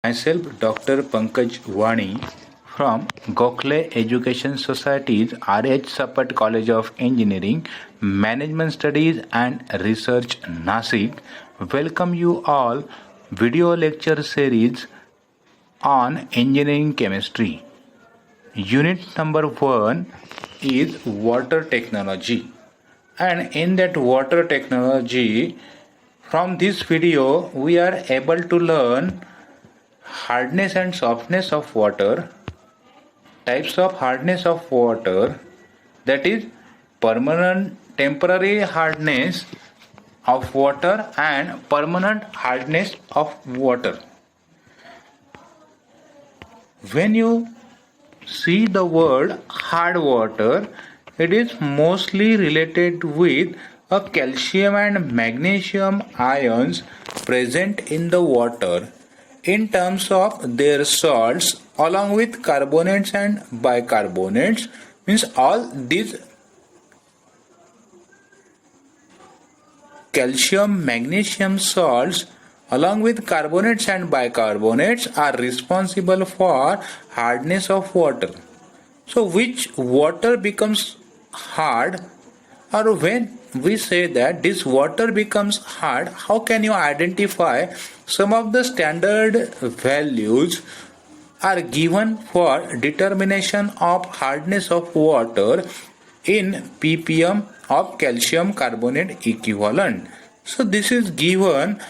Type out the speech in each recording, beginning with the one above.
Myself, Dr. Pankaj Wani from Gokhale Education Society's R.H. Sapat College of Engineering, Management Studies and Research, Nasik, welcome you all video lecture series on engineering chemistry. Unit number 1 is water technology. And in that water technology, from this video, we are able to learn hardness and softness of water, types of hardness of water, that is permanent temporary hardness of water and permanent hardness of water. When you see the word hard water, it is mostly related with a calcium and magnesium ions present in the water in terms of their salts along with carbonates and bicarbonates, means all these calcium magnesium salts along with carbonates and bicarbonates are responsible for hardness of water. So which water becomes hard, or when we say that this water becomes hard, how can you identify? Some of the standard values are given for determination of hardness of water in ppm of calcium carbonate equivalent. So this is given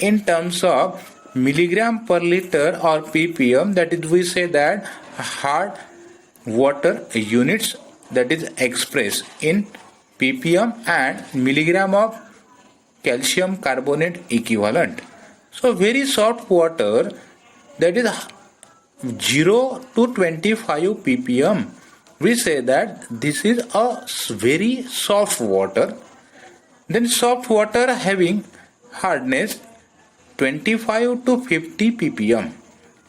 in terms of milligram per liter or ppm, that is we say that hard water units, that is expressed in ppm and milligram of calcium carbonate equivalent. So very soft water, that is 0 to 25 ppm, we say that this is a very soft water. Then soft water having hardness 25 to 50 ppm.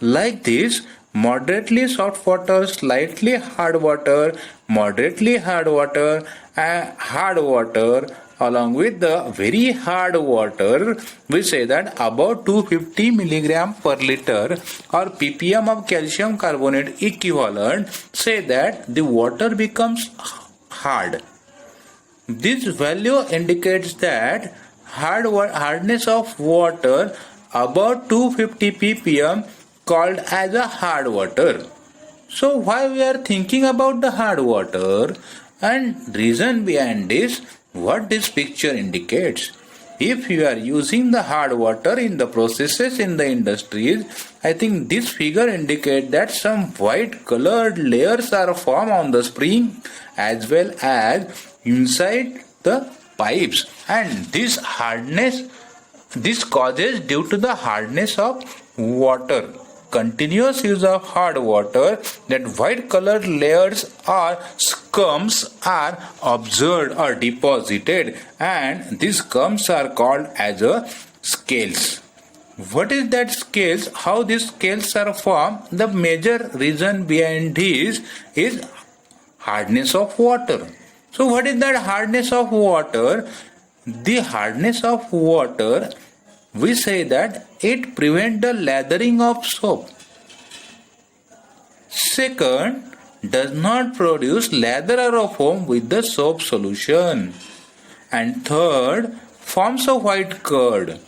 Like this, moderately soft water, slightly hard water, moderately hard water, hard water along with the very hard water, we say that about 250 milligram per liter or ppm of calcium carbonate equivalent, say that the water becomes hard. This value indicates that hardness of water about 250 ppm called as a hard water. So why we are thinking about the hard water, and reason behind this, what this picture indicates. If you are using the hard water in the processes in the industries, I think this figure indicates that some white colored layers are formed on the spring as well as inside the pipes, and this causes due to the hardness of water. Continuous use of hard water, that white colored layers or scums are observed or deposited, and these scums are called as a scales. What is that scales? How these scales are formed? The major reason behind this is hardness of water. So what is that hardness of water? The hardness of water, we say that it prevents the lathering of soap. Second, does not produce lather or foam with the soap solution. And third, forms a white curd.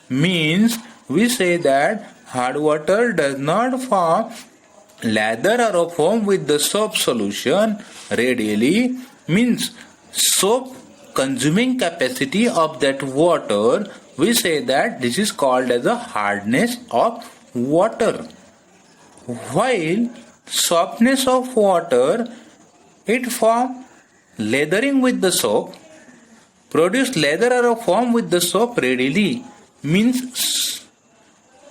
Means we say that hard water does not form lather or foam with the soap solution readily, means soap consuming capacity of that water, we say that this is called as a hardness of water. While softness of water, it form lathering with the soap, produce lather or foam with the soap readily, means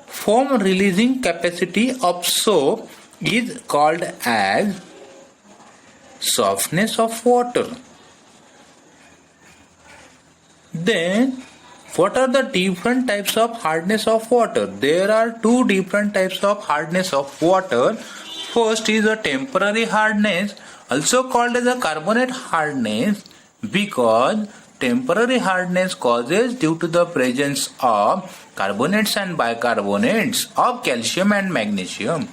foam releasing capacity of soap is called as softness of water. Then what are the different types of hardness of water? There are two different types of hardness of water. First is a temporary hardness, also called as a carbonate hardness, because temporary hardness causes due to the presence of carbonates and bicarbonates of calcium and magnesium.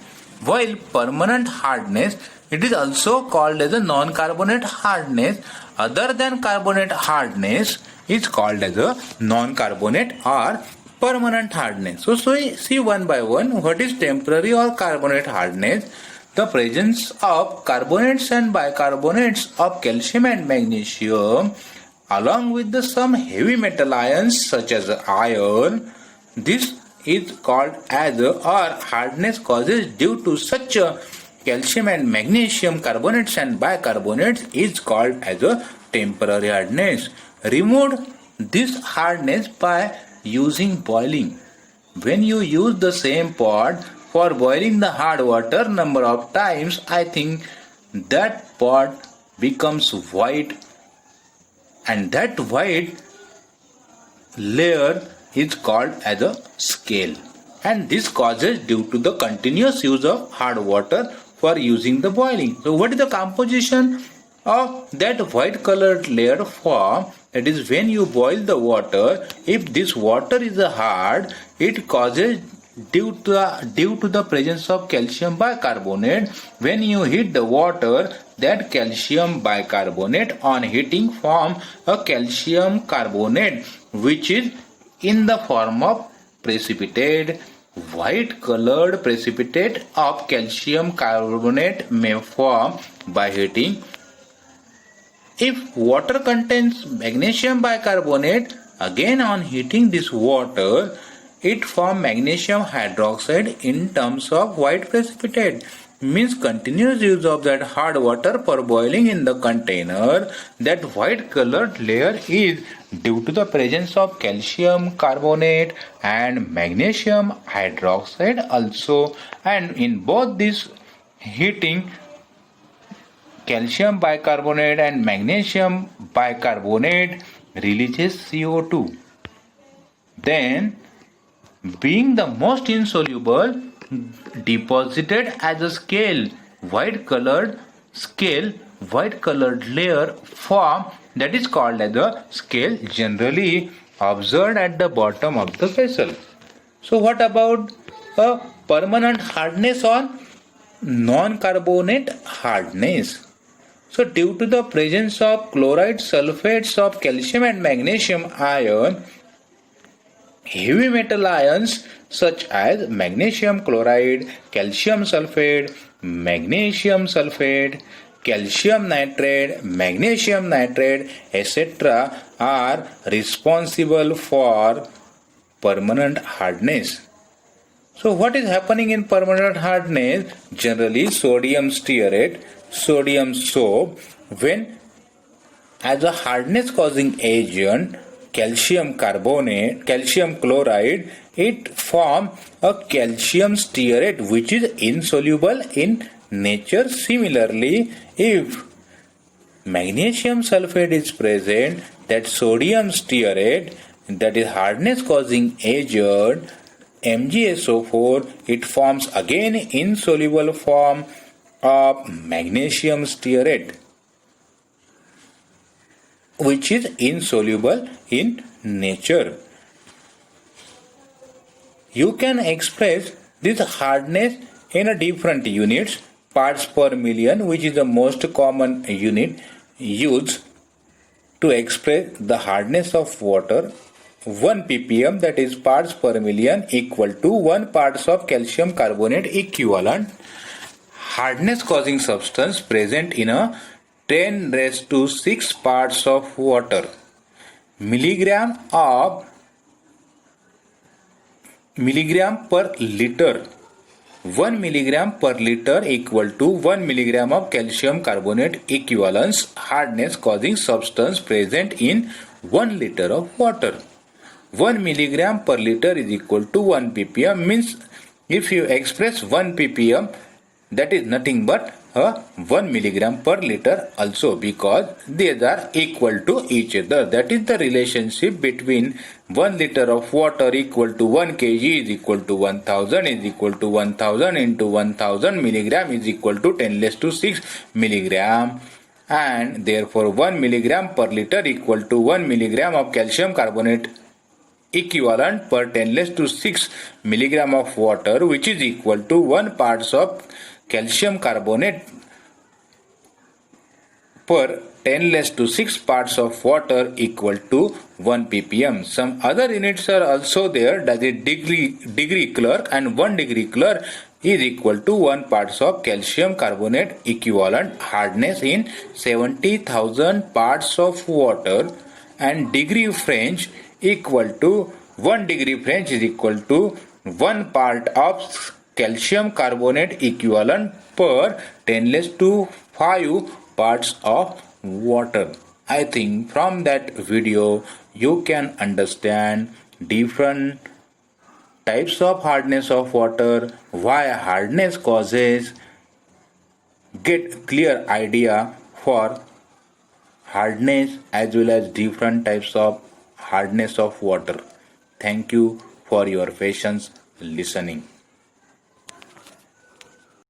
While permanent hardness, it is also called as a non-carbonate hardness. Other than carbonate hardness is called as a non-carbonate or permanent hardness. So see one by one what is temporary or carbonate hardness. The presence of carbonates and bicarbonates of calcium and magnesium along with some heavy metal ions such as iron. This is called as or hardness causes due to such calcium and magnesium carbonates and bicarbonates is called as a temporary hardness. Remove this hardness by using boiling. When you use the same pot for boiling the hard water number of times, I think that pot becomes white, and that white layer is called as a scale, and this causes due to the continuous use of hard water for using the boiling. So what is the composition of that white colored layer form? That is, when you boil the water, if this water is hard, it causes due to the presence of calcium bicarbonate. When you heat the water, that calcium bicarbonate on heating form a calcium carbonate, which is in the form of precipitate. White colored precipitate of calcium carbonate may form by heating. If water contains magnesium bicarbonate, again on heating this water, it forms magnesium hydroxide in terms of white precipitate. Means continuous use of that hard water for boiling in the container. That white colored layer is due to the presence of calcium carbonate and magnesium hydroxide also, and in both this heating, calcium bicarbonate and magnesium bicarbonate releases CO2. Then, being the most insoluble, deposited as a scale, white colored layer form, that is called as a scale, generally observed at the bottom of the vessel. So what about a permanent hardness or non-carbonate hardness? So due to the presence of chloride sulfates of calcium and magnesium ion, heavy metal ions such as magnesium chloride, calcium sulfate, magnesium sulfate, calcium nitrate, magnesium nitrate, etc. are responsible for permanent hardness. So what is happening in permanent hardness? Generally sodium stearate, sodium soap, when as a hardness causing agent, calcium chloride, it forms a calcium stearate which is insoluble in nature. Similarly, if magnesium sulfate is present, that sodium stearate, that is hardness causing agent, MgSO4, it forms again insoluble form of magnesium stearate, which is insoluble in nature. You can express this hardness in a different units, parts per million, which is the most common unit used to express the hardness of water. 1 ppm, that is parts per million, equal to 1 parts of calcium carbonate equivalent hardness causing substance present in a 10⁶ parts of water. Milligram per liter. 1 milligram per liter equal to 1 milligram of calcium carbonate equivalence hardness causing substance present in 1 liter of water. 1 milligram per liter is equal to 1 ppm, means if you express 1 ppm, that is nothing but 1 milligram per liter also, because these are equal to each other. That is the relationship between 1 liter of water equal to 1 kg is equal to 1000 is equal to 1000 into 1000 milligram is equal to 10⁶ milligram, and therefore 1 milligram per liter equal to 1 milligram of calcium carbonate equivalent per 10 raised to 6 milligram of water, which is equal to 1 parts of calcium carbonate per 10 raised to 6 parts of water equal to 1 ppm. Some other units are also there, that is degree clerk, and 1 degree clerk is equal to 1 parts of calcium carbonate equivalent hardness in 70,000 parts of water, and degree French equal to 1 degree French is equal to 1 part of calcium carbonate equivalent per 10 raised to 5 parts of water. I think from that video you can understand different types of hardness of water, why hardness causes, get clear idea for hardness as well as different types of hardness of water. Thank you for your patience listening.